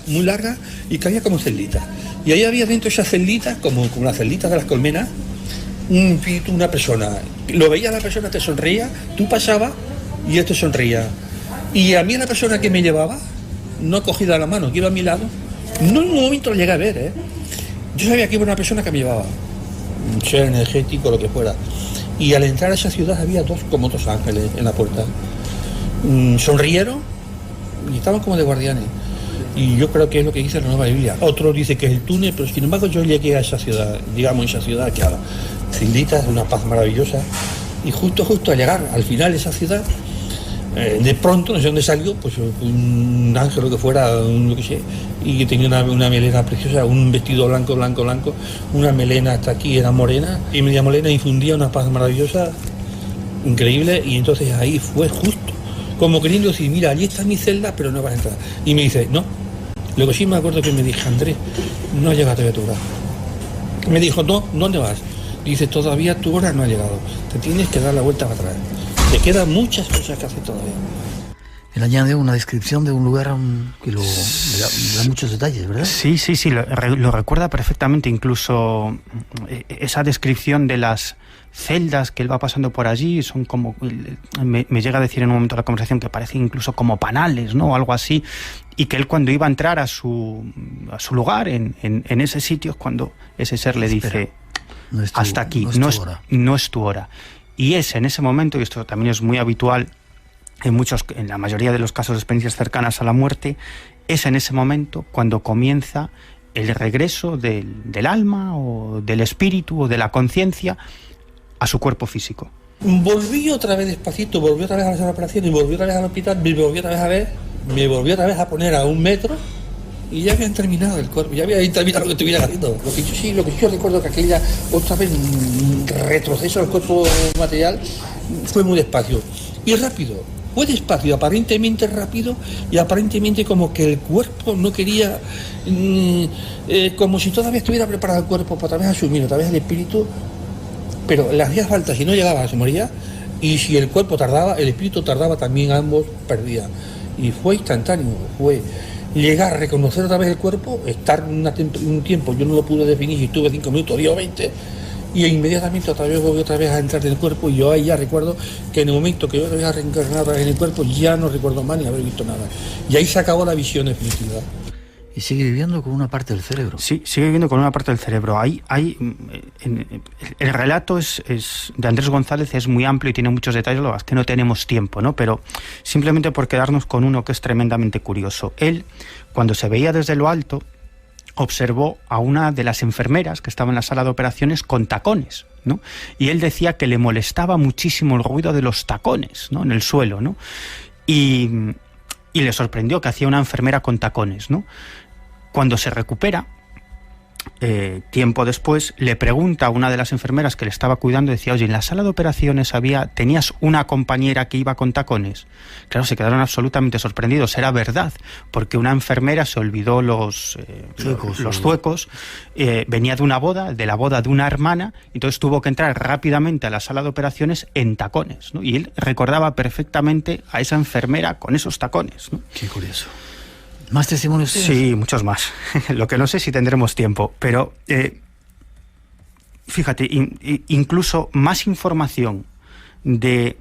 muy larga, y que había como celditas. Y ahí había dentro de esas celditas, como las celditas de las colmenas, una persona. Lo veía la persona, te sonreía, tú pasabas y él te sonreía. Y a mí la persona que me llevaba, no cogida la mano, que iba a mi lado, no en un momento lo llegué a ver, Yo sabía que iba una persona que me llevaba, un ser energético, lo que fuera. Y al entrar a esa ciudad había como dos ángeles en la puerta. Sonrieron y estaban como de guardianes. Y yo creo que es lo que dice la Nueva Biblia. Otro dice que es el túnel, pero sin embargo yo llegué a esa ciudad, digamos esa ciudad que cilditas, una paz maravillosa. Y justo al llegar al final de esa ciudad, de pronto, no sé dónde salió, pues un ángel o que fuera, lo que sé, y que tenía una melena preciosa, un vestido blanco, una melena hasta aquí era morena, y media morena, infundía una paz maravillosa, increíble. Y entonces ahí fue justo, como queriendo decir: mira, allí está mi celda, pero no vas a entrar. Y me dice: no. Luego sí me acuerdo que me dije: Andrés, no ha llegado todavía tu hora. Me dijo: no, ¿dónde vas? Dice: todavía tu hora no ha llegado, te tienes que dar la vuelta para atrás. Te quedan muchas cosas que hacer todavía. Él añade una descripción de un lugar que le da muchos detalles, ¿verdad? Sí, lo recuerda perfectamente, incluso esa descripción de las celdas que él va pasando por allí son como, me llega a decir en un momento de la conversación que parecen incluso como panales, ¿no? O algo así, y que él cuando iba a entrar a su lugar en ese sitio es cuando ese ser le dice, hasta aquí, no es tu hora. Y es en ese momento, y esto también es muy habitual en la mayoría de los casos de experiencias cercanas a la muerte, es en ese momento cuando comienza el regreso del alma o del espíritu o de la conciencia a su cuerpo físico. Volví otra vez despacito, volví otra vez a la sala de operaciones, volví otra vez al hospital, me volví otra vez a ver, me volví otra vez a poner a 1 metro y ya habían terminado el cuerpo, ya habían terminado lo que estuvieran haciendo. Lo que yo recuerdo que aquella otra vez retroceso al cuerpo material fue muy despacio y rápido. Fue despacio, aparentemente rápido y aparentemente como que el cuerpo no quería, como si todavía estuviera preparado el cuerpo para otra vez asumir, otra vez el espíritu, pero le hacía falta, si no llegaba se moría, y si el cuerpo tardaba, el espíritu tardaba también, ambos perdían. Y fue instantáneo, fue llegar a reconocer otra vez el cuerpo, estar un tiempo, yo no lo pude definir si estuve 5 minutos, 10 o 20, y inmediatamente volví otra vez a entrar en el cuerpo, y yo ahí ya recuerdo que en el momento que yo otra vez a reencarnar otra vez en el cuerpo ya no recuerdo más ni haber visto nada, y ahí se acabó la visión definitiva. Y sigue viviendo con una parte del cerebro. Sí, sigue viviendo con una parte del cerebro. El relato de Andrés González es muy amplio y tiene muchos detalles, lo que es que no tenemos tiempo, ¿no? Pero simplemente por quedarnos con uno que es tremendamente curioso. Él, cuando se veía desde lo alto, observó a una de las enfermeras que estaba en la sala de operaciones con tacones, ¿no? Y él decía que le molestaba muchísimo el ruido de los tacones, ¿no? En el suelo, ¿no? Y le sorprendió que hacía una enfermera con tacones, ¿no? Cuando se recupera, tiempo después, le pregunta a una de las enfermeras que le estaba cuidando, decía, oye, en la sala de operaciones tenías una compañera que iba con tacones. Claro, se quedaron absolutamente sorprendidos, era verdad, porque una enfermera se olvidó los zuecos, venía de la boda de una hermana, entonces tuvo que entrar rápidamente a la sala de operaciones en tacones, ¿no? Y él recordaba perfectamente a esa enfermera con esos tacones, ¿no? Qué curioso. ¿Más testimonios? Sí, muchos más. Lo que no sé si tendremos tiempo, pero fíjate, incluso más información de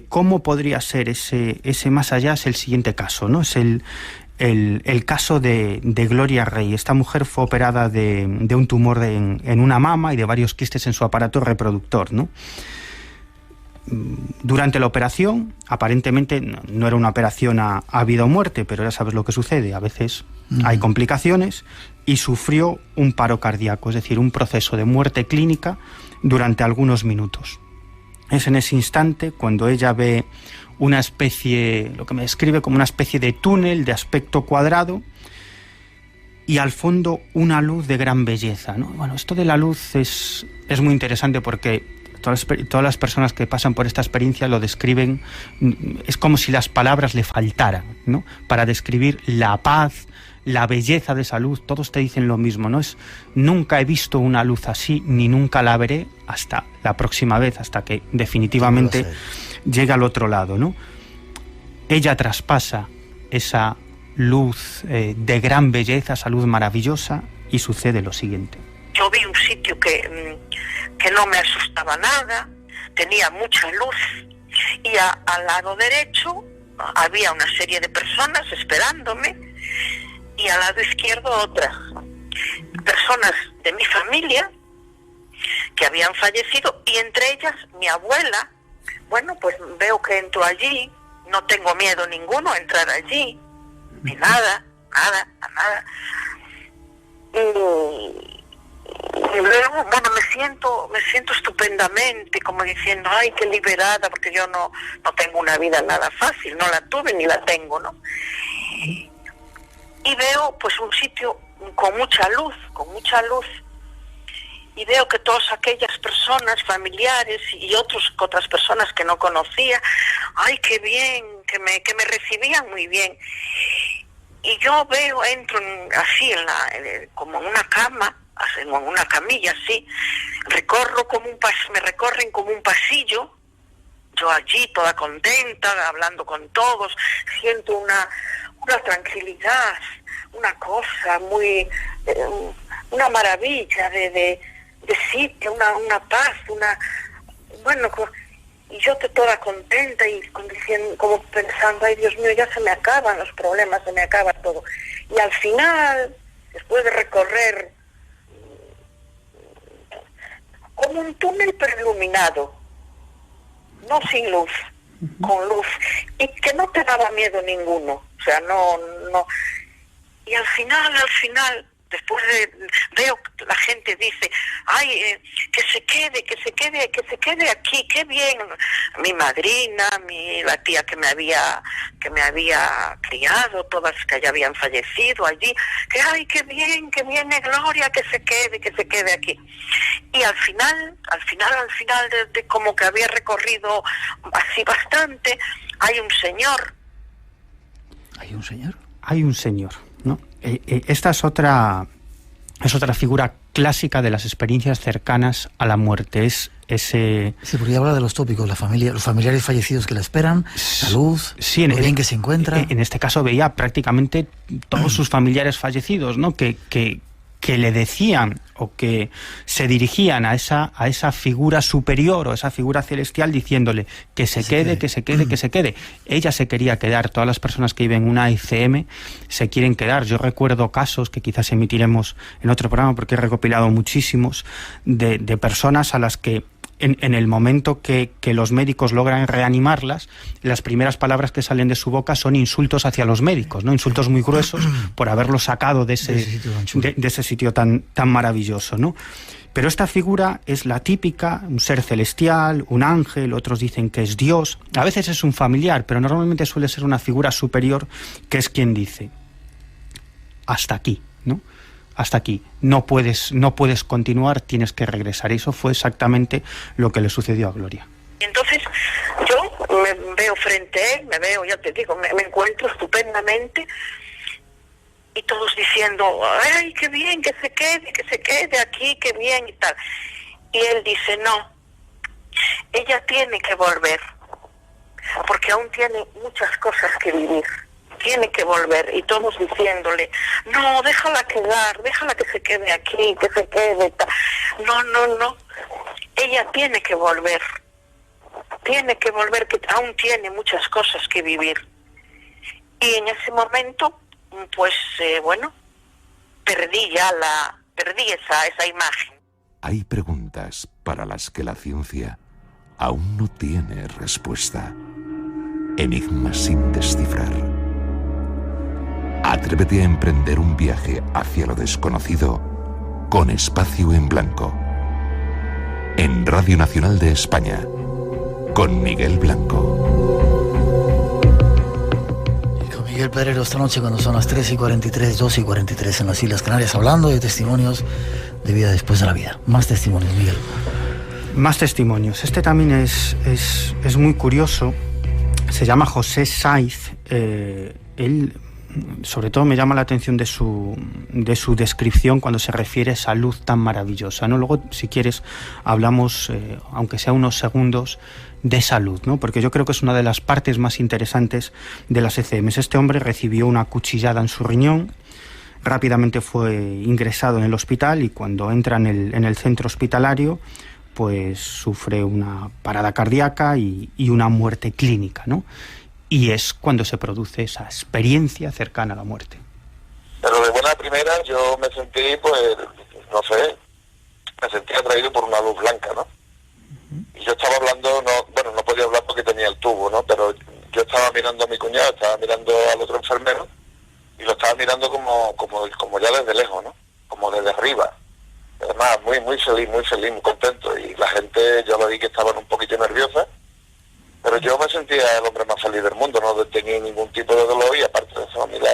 cómo podría ser ese más allá es el siguiente caso, ¿no? Es el caso de Gloria Rey. Esta mujer fue operada de un tumor en una mama y de varios quistes en su aparato reproductor, ¿no? Durante la operación, aparentemente no era una operación a vida o muerte, pero ya sabes lo que sucede, a veces hay complicaciones, y sufrió un paro cardíaco, es decir, un proceso de muerte clínica durante algunos minutos. Es en ese instante cuando ella ve una especie, lo que me describe como una especie de túnel de aspecto cuadrado, y al fondo una luz de gran belleza, ¿no? Bueno, esto de la luz es muy interesante porque todas las personas que pasan por esta experiencia lo describen, es como si las palabras le faltaran, ¿no? Para describir la paz, la belleza de esa luz, todos te dicen lo mismo, ¿no? Nunca he visto una luz así, ni nunca la veré hasta la próxima vez, hasta que definitivamente llegue al otro lado, ¿no? Ella traspasa esa luz de gran belleza, esa luz maravillosa, y sucede lo siguiente. Yo vi un sitio que no me asustaba nada, tenía mucha luz, y al lado derecho había una serie de personas esperándome, y al lado izquierdo otras personas de mi familia que habían fallecido, y entre ellas mi abuela. Bueno, pues veo que entro allí, no tengo miedo ninguno a entrar allí, ni nada. Y luego, bueno, me siento estupendamente, como diciendo, ay, qué liberada, porque yo no tengo una vida nada fácil, no la tuve ni la tengo, ¿no? Y veo pues un sitio con mucha luz, y veo que todas aquellas personas, familiares y otras personas que no conocía, ay, qué bien, que me recibían muy bien. Y yo entro así como en una cama, en una camilla así, me recorren como un pasillo yo allí toda contenta, hablando con todos, siento una tranquilidad, una cosa muy, una maravilla de sitio, una paz, y yo toda contenta y como pensando, ay Dios mío, ya se me acaban los problemas, se me acaba todo. Y al final, después de recorrer como un túnel pero iluminado, no sin luz, con luz, y que no te daba miedo ninguno, o sea, no, y al final, después veo que la gente dice, ay, que se quede aquí, qué bien. Mi madrina, la tía que me había criado, todas que ya habían fallecido allí, que ay, qué bien, Gloria, que se quede aquí. Y al final, de como que había recorrido así bastante, hay un señor. ¿Hay un señor? Hay un señor, ¿no? Esta es otra figura clásica de las experiencias cercanas a la muerte. Sí, porque habla de los tópicos, los familiares fallecidos que la esperan, la luz, sí, lo bien que se encuentra. En este caso veía prácticamente todos sus familiares fallecidos, ¿no? Que le decían o que se dirigían a esa figura superior o esa figura celestial diciéndole que se quede. Ella se quería quedar, todas las personas que viven en una ICM se quieren quedar. Yo recuerdo casos que quizás emitiremos en otro programa porque he recopilado muchísimos de personas a las que en el momento que los médicos logran reanimarlas, las primeras palabras que salen de su boca son insultos hacia los médicos, ¿no? Insultos muy gruesos por haberlos sacado de ese sitio tan maravilloso, ¿no? Pero esta figura es la típica, un ser celestial, un ángel, otros dicen que es Dios, a veces es un familiar, pero normalmente suele ser una figura superior que es quien dice, hasta aquí, ¿no? Hasta aquí, no puedes continuar, tienes que regresar. Eso fue exactamente lo que le sucedió a Gloria. Entonces yo me veo frente a él, ya te digo, me encuentro estupendamente y todos diciendo, ay, qué bien, que se quede aquí, qué bien y tal. Y él dice, no, ella tiene que volver, porque aún tiene muchas cosas que vivir. Tiene que volver, y todos diciéndole, no, déjala que se quede aquí, que se quede. No, ella tiene que volver, que aún tiene muchas cosas que vivir. Y en ese momento, pues, perdí esa imagen. Hay preguntas para las que la ciencia aún no tiene respuesta. Enigmas sin descifrar. Atrévete a emprender un viaje hacia lo desconocido con Espacio en Blanco. En Radio Nacional de España, con Miguel Blanco. Y con Miguel Pedrero esta noche cuando son las 3:43, 2:43 en las Islas Canarias, hablando de testimonios de vida después de la vida. Más testimonios, Miguel. Más testimonios. Este también es muy curioso. Se llama José Saiz. Él... sobre todo me llama la atención de su descripción cuando se refiere a esa luz tan maravillosa, ¿no? Luego, si quieres, hablamos, aunque sea unos segundos, de esa luz, ¿no? Porque yo creo que es una de las partes más interesantes de las ECMs. Este hombre recibió una cuchillada en su riñón, rápidamente fue ingresado en el hospital y cuando entra en el centro hospitalario, pues sufre una parada cardíaca y una muerte clínica, ¿no? Y es cuando se produce esa experiencia cercana a la muerte. Pero de buena primera yo me sentí, pues, me sentí atraído por una luz blanca, ¿no? Y yo estaba hablando, no podía hablar porque tenía el tubo, ¿no? Pero yo estaba mirando a mi cuñado, estaba mirando al otro enfermero y lo estaba mirando como ya desde lejos, ¿no? Como desde arriba. Además, muy feliz, muy contento. Y la gente, yo lo vi que estaban un poquito nerviosa. Pero yo me sentía el hombre más feliz del mundo, no tenía ningún tipo de dolor y aparte de eso, mira,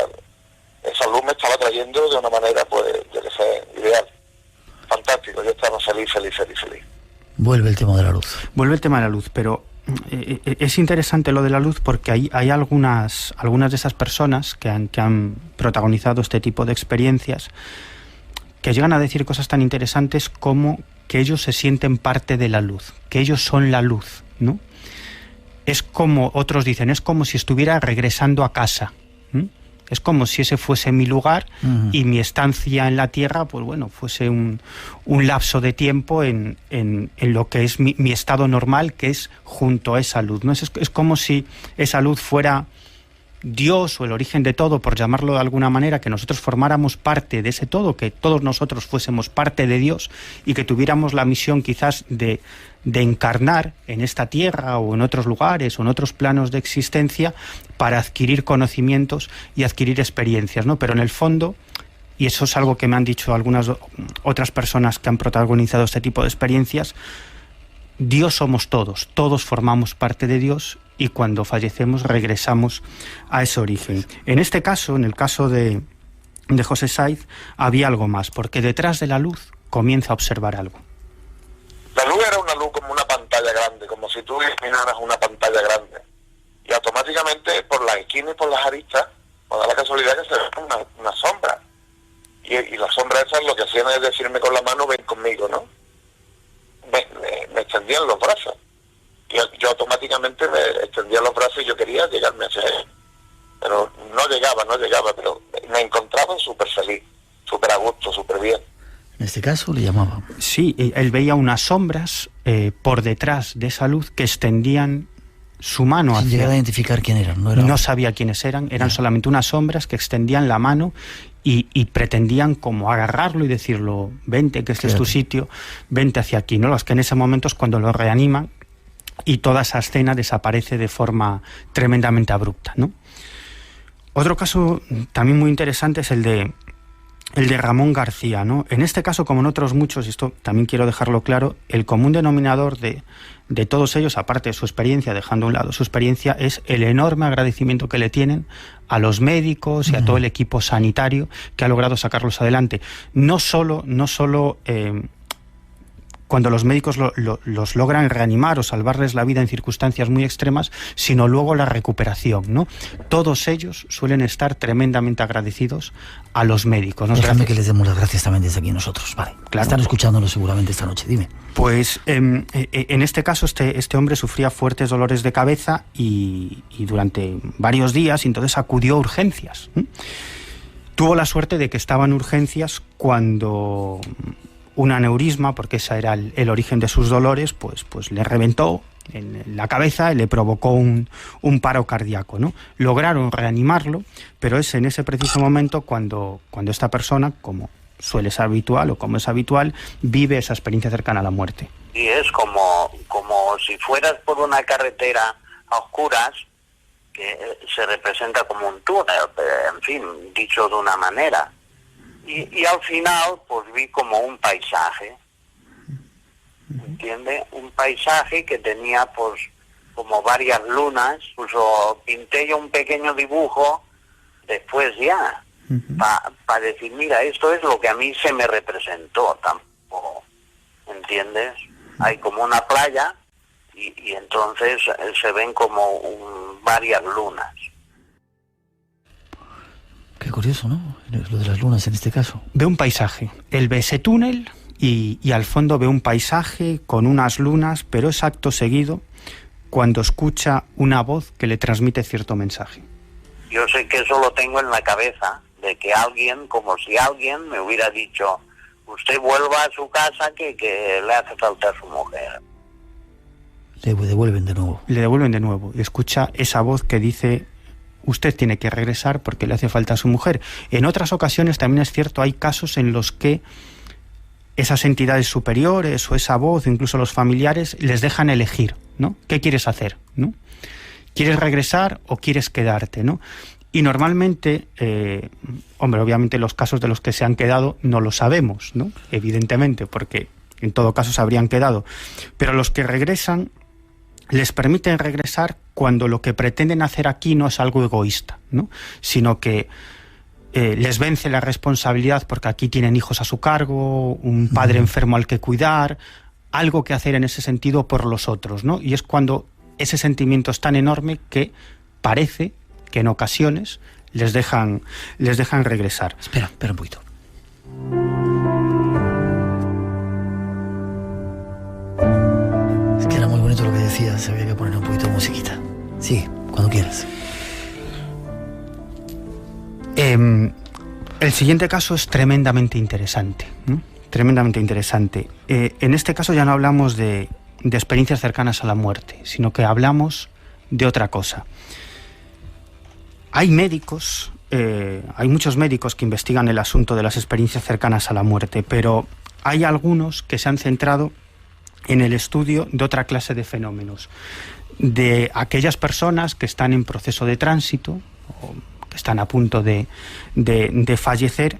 esa luz me estaba trayendo de una manera, pues, yo que sé, ideal. Fantástico, yo estaba feliz. Vuelve el tema de la luz. Vuelve el tema de la luz, pero es interesante lo de la luz porque hay algunas de esas personas que han protagonizado este tipo de experiencias que llegan a decir cosas tan interesantes como que ellos se sienten parte de la luz, que ellos son la luz, ¿no? es como, otros dicen, es como si estuviera regresando a casa. Es como si ese fuese mi lugar y mi estancia en la Tierra, pues bueno, fuese un lapso de tiempo en lo que es mi estado normal, que es junto a esa luz, ¿no? Es como si esa luz fuera Dios o el origen de todo, por llamarlo de alguna manera, que nosotros formáramos parte de ese todo, que todos nosotros fuésemos parte de Dios y que tuviéramos la misión quizás de encarnar en esta tierra o en otros lugares o en otros planos de existencia para adquirir conocimientos y adquirir experiencias, ¿no? Pero en el fondo, y eso es algo que me han dicho algunas otras personas que han protagonizado este tipo de experiencias, Dios somos todos, todos formamos parte de Dios y cuando fallecemos regresamos a ese origen. En este caso, en el caso de José Saiz, había algo más, porque detrás de la luz comienza a observar algo. La luz era una luz como una pantalla grande, como si tú iluminaras una pantalla grande. Y automáticamente, por las esquinas y por las aristas, me da la casualidad que se ve una sombra. Y la sombra esa lo que hacían es decirme con la mano, ven conmigo, ¿no? Me extendían los brazos. Y yo automáticamente me extendía los brazos y yo quería llegarme hacia él. Pero no llegaba, pero me encontraba súper feliz, súper a gusto, súper bien. En este caso le llamaba. Sí, él veía unas sombras por detrás de esa luz que extendían su mano hacia... Sin llegar a identificar quién eran. No sabía quiénes eran solamente unas sombras que extendían la mano y pretendían como agarrarlo y decirlo, vente, que este es tu sitio, vente hacia aquí, ¿no? Las que en ese momento es cuando lo reaniman y toda esa escena desaparece de forma tremendamente abrupta, ¿no? Otro caso también muy interesante es el de Ramón García, ¿no? En este caso, como en otros muchos, y esto también quiero dejarlo claro, el común denominador de todos ellos, aparte de su experiencia, dejando a un lado su experiencia, es el enorme agradecimiento que le tienen a los médicos y a todo el equipo sanitario que ha logrado sacarlos adelante. No solo cuando los médicos los logran reanimar o salvarles la vida en circunstancias muy extremas, sino luego la recuperación, ¿no? Todos ellos suelen estar tremendamente agradecidos a los médicos, ¿no? Déjame que les demos las gracias también desde aquí nosotros, vale. Claro. Están escuchándonos seguramente esta noche, dime. Pues en este caso este hombre sufría fuertes dolores de cabeza y durante varios días, y entonces acudió a urgencias. Tuvo la suerte de que estaba en urgencias cuando un aneurisma, porque ese era el origen de sus dolores, pues le reventó en la cabeza y le provocó un paro cardíaco, ¿no? Lograron reanimarlo, pero es en ese preciso momento cuando esta persona, como suele ser habitual o como es habitual, vive esa experiencia cercana a la muerte. Y es como si fueras por una carretera a oscuras, que se representa como un túnel, en fin, dicho de una manera. Y al final, pues vi como un paisaje, ¿entiende? Un paisaje que tenía, pues, como varias lunas. Incluso pinté yo un pequeño dibujo después ya, para decir, mira, esto es lo que a mí se me representó, tampoco, ¿entiendes? Hay como una playa y entonces se ven como varias lunas. Qué curioso, ¿no? Lo de las lunas en este caso. Ve un paisaje. Él ve ese túnel y al fondo ve un paisaje con unas lunas, pero es acto seguido cuando escucha una voz que le transmite cierto mensaje. Yo sé que eso lo tengo en la cabeza, de que alguien, como si alguien me hubiera dicho, usted vuelva a su casa que le hace falta a su mujer. Le devuelven de nuevo. Le devuelven de nuevo y escucha esa voz que dice, usted tiene que regresar porque le hace falta a su mujer. En otras ocasiones también es cierto, hay casos en los que esas entidades superiores o esa voz, incluso los familiares, les dejan elegir, ¿no? ¿Qué quieres hacer, ¿no? ¿Quieres regresar o quieres quedarte, ¿no? Y normalmente, obviamente los casos de los que se han quedado no lo sabemos, ¿no? Evidentemente, porque en todo caso se habrían quedado. Pero los que regresan, les permiten regresar cuando lo que pretenden hacer aquí no es algo egoísta, ¿no? Sino que les vence la responsabilidad porque aquí tienen hijos a su cargo, un padre enfermo al que cuidar, algo que hacer en ese sentido por los otros, ¿no? Y es cuando ese sentimiento es tan enorme que parece que en ocasiones les dejan regresar. Espera un poquito. decías, había que poner un poquito de musiquita. Sí, cuando quieras. El siguiente caso es tremendamente interesante, ¿no? Tremendamente interesante. En este caso ya no hablamos de experiencias cercanas a la muerte, sino que hablamos de otra cosa. Hay médicos, hay muchos médicos que investigan el asunto de las experiencias cercanas a la muerte, pero hay algunos que se han centrado en el estudio de otra clase de fenómenos, de aquellas personas que están en proceso de tránsito, o que están a punto de fallecer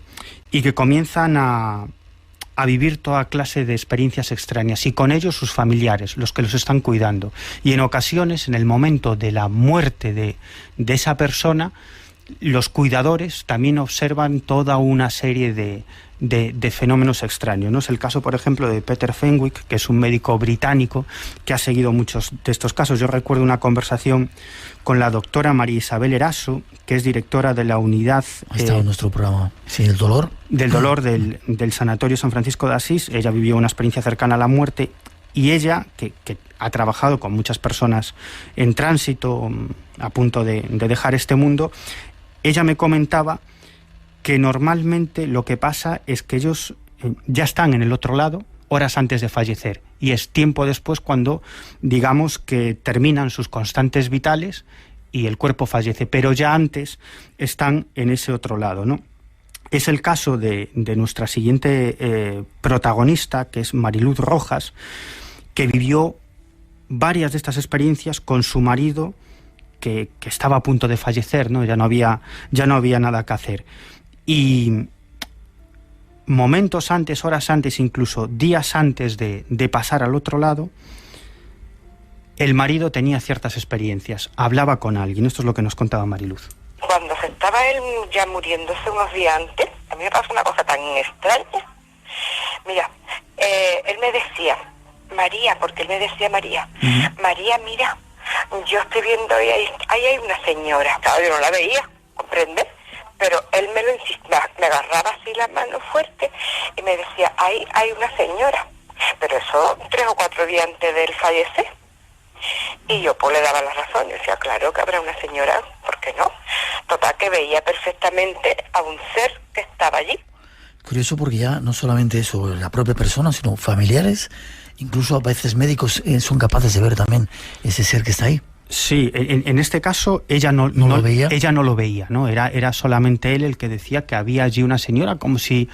y que comienzan a vivir toda clase de experiencias extrañas, y con ellos sus familiares, los que los están cuidando. Y en ocasiones, en el momento de la muerte de esa persona, los cuidadores también observan toda una serie de fenómenos extraños, ¿no? Es el caso, por ejemplo, de Peter Fenwick, que es un médico británico que ha seguido muchos de estos casos. Yo recuerdo una conversación con la doctora María Isabel Eraso, que es directora de la unidad... Ha estado en nuestro programa. Sí, ¿el dolor? Del dolor del Sanatorio San Francisco de Asís. Ella vivió una experiencia cercana a la muerte, y ella, que ha trabajado con muchas personas en tránsito, a punto de dejar este mundo, ella me comentaba que normalmente lo que pasa es que ellos ya están en el otro lado horas antes de fallecer, y es tiempo después cuando, digamos, que terminan sus constantes vitales y el cuerpo fallece, pero ya antes están en ese otro lado, ¿no? Es el caso de nuestra siguiente protagonista, que es Mariluz Rojas, que vivió varias de estas experiencias con su marido, que estaba a punto de fallecer, ¿no? Ya no había nada que hacer. Y momentos antes, horas antes, incluso días antes de pasar al otro lado, el marido tenía ciertas experiencias, hablaba con alguien. Esto es lo que nos contaba Mariluz. Cuando se estaba él ya muriéndose unos días antes, a mí me pasó una cosa tan extraña. Mira, él me decía, María, porque él me decía María, María, mira, yo estoy viendo ahí hay una señora. Claro, yo no la veía, ¿comprendes? Pero él me lo insistía, me agarraba así la mano fuerte y me decía, ahí hay una señora. Pero eso 3 o 4 días antes de él fallecer. Y yo pues le daba la razón, yo decía, claro que habrá una señora, ¿por qué no? Total, que veía perfectamente a un ser que estaba allí. Curioso, porque ya no solamente eso, la propia persona, sino familiares, incluso a veces médicos son capaces de ver también ese ser que está ahí. Sí, en este caso ella no lo veía. Ella no lo veía, ¿no? Era solamente él el que decía que había allí una señora, como si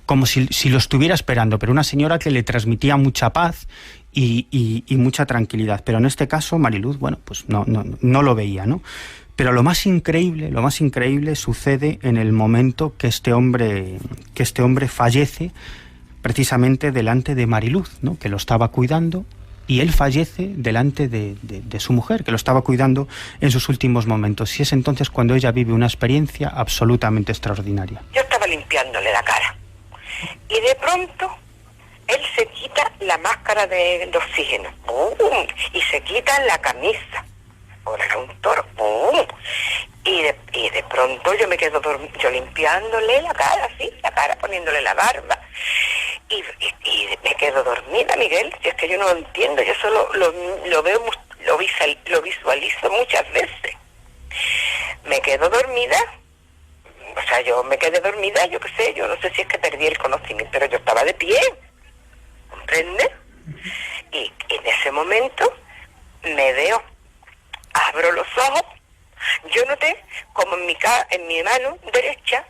lo estuviera esperando, pero una señora que le transmitía mucha paz y mucha tranquilidad. Pero en este caso Mariluz, bueno, pues no lo veía, ¿no? Pero lo más increíble sucede en el momento que este hombre fallece, precisamente delante de Mariluz, ¿no? Que lo estaba cuidando. Y él fallece delante de su mujer, que lo estaba cuidando en sus últimos momentos. Y es entonces cuando ella vive una experiencia absolutamente extraordinaria. Yo estaba limpiándole la cara. Y de pronto, él se quita la máscara de oxígeno. ¡Bum! Y se quita la camisa. Ahora era un toro. ¡Bum! Y de pronto yo me quedo yo limpiándole la cara, así, la cara, poniéndole la barba. Y me quedo dormida, Miguel, si es que yo no lo entiendo, yo solo lo veo, lo visualizo muchas veces. Me quedo dormida, o sea, yo me quedé dormida, yo qué sé, yo no sé si es que perdí el conocimiento, pero yo estaba de pie, ¿comprendes? Y en ese momento me veo, abro los ojos, yo noté como en mi mano derecha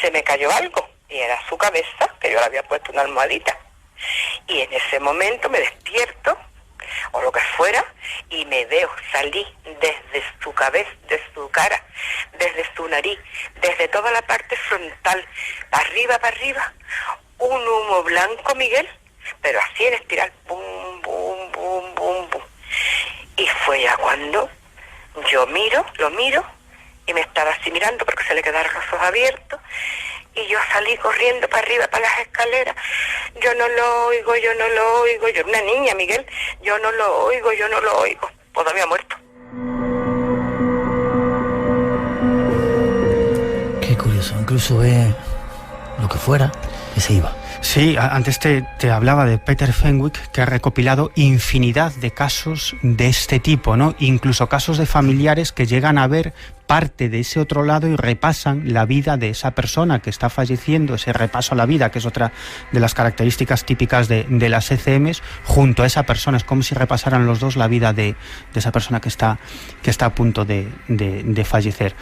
se me cayó algo. Y era su cabeza, que yo le había puesto una almohadita. Y en ese momento me despierto, o lo que fuera, y me veo salir desde su cabeza, desde su cara, desde su nariz, desde toda la parte frontal, para arriba, un humo blanco, Miguel, pero así en espiral, bum, bum, bum, bum, bum. Y fue ya cuando yo lo miro, y me estaba así mirando porque se le quedaron los ojos abiertos. Y yo salí corriendo para arriba, para las escaleras. Yo no lo oigo. Yo era una niña, Miguel. Yo no lo oigo. Pues había muerto. Qué curioso. Incluso ve lo que fuera, que se iba. Sí, antes te hablaba de Peter Fenwick, que ha recopilado infinidad de casos de este tipo, ¿no? Incluso casos de familiares que llegan a ver parte de ese otro lado y repasan la vida de esa persona que está falleciendo, ese repaso a la vida, que es otra de las características típicas de las ECMs, junto a esa persona. Es como si repasaran los dos la vida de esa persona que está a punto de fallecer.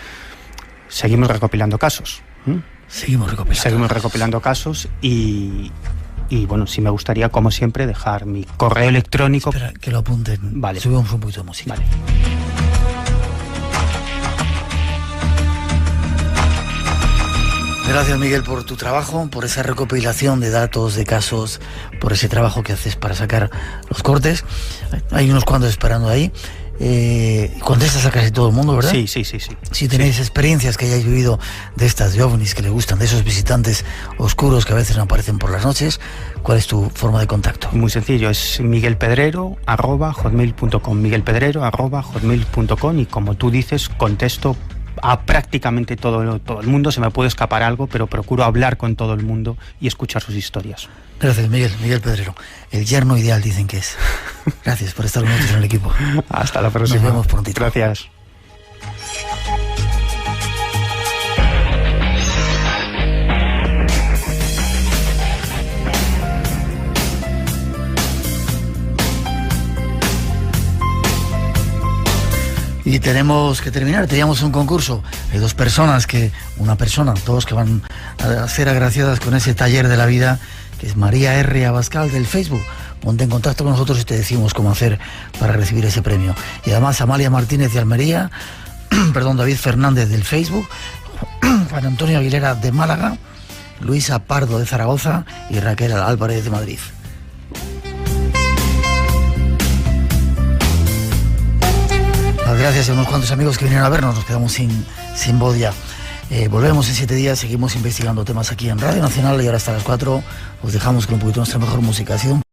Seguimos recopilando casos. Seguimos recopilando casos y bueno, sí me gustaría, como siempre, dejar mi correo electrónico. Espera, que lo apunten. Vale. Subimos un poquito de música. Vale. Gracias, Miguel, por tu trabajo, por esa recopilación de datos, de casos, por ese trabajo que haces para sacar los cortes. Hay unos cuantos esperando ahí. Contestas a casi todo el mundo, ¿verdad? Sí. Si tenéis experiencias que hayáis vivido de estas de ovnis que le gustan, de esos visitantes oscuros que a veces no aparecen por las noches, ¿cuál es tu forma de contacto? Muy sencillo, es miguelpedrero@hotmail.com, miguelpedrero@hotmail.com, y como tú dices, contesto a prácticamente todo el mundo. Se me puede escapar algo, pero procuro hablar con todo el mundo y escuchar sus historias. Gracias, Miguel Pedrero. El yerno ideal dicen que es. Gracias por estar con nosotros en el equipo. Hasta la próxima. Nos vemos prontito. Gracias. Y tenemos que terminar, teníamos un concurso. Hay dos que van a ser agraciadas con ese taller de la vida, que es María R. Abascal del Facebook. Ponte en contacto con nosotros y te decimos cómo hacer para recibir ese premio. Y además Amalia Martínez de Almería, David Fernández del Facebook, Juan Antonio Aguilera de Málaga, Luisa Pardo de Zaragoza y Raquel Álvarez de Madrid. Gracias a unos cuantos amigos que vinieron a vernos, nos quedamos sin voz ya. Volvemos en 7 días, seguimos investigando temas aquí en Radio Nacional y ahora hasta las 4 os dejamos con un poquito nuestra mejor música.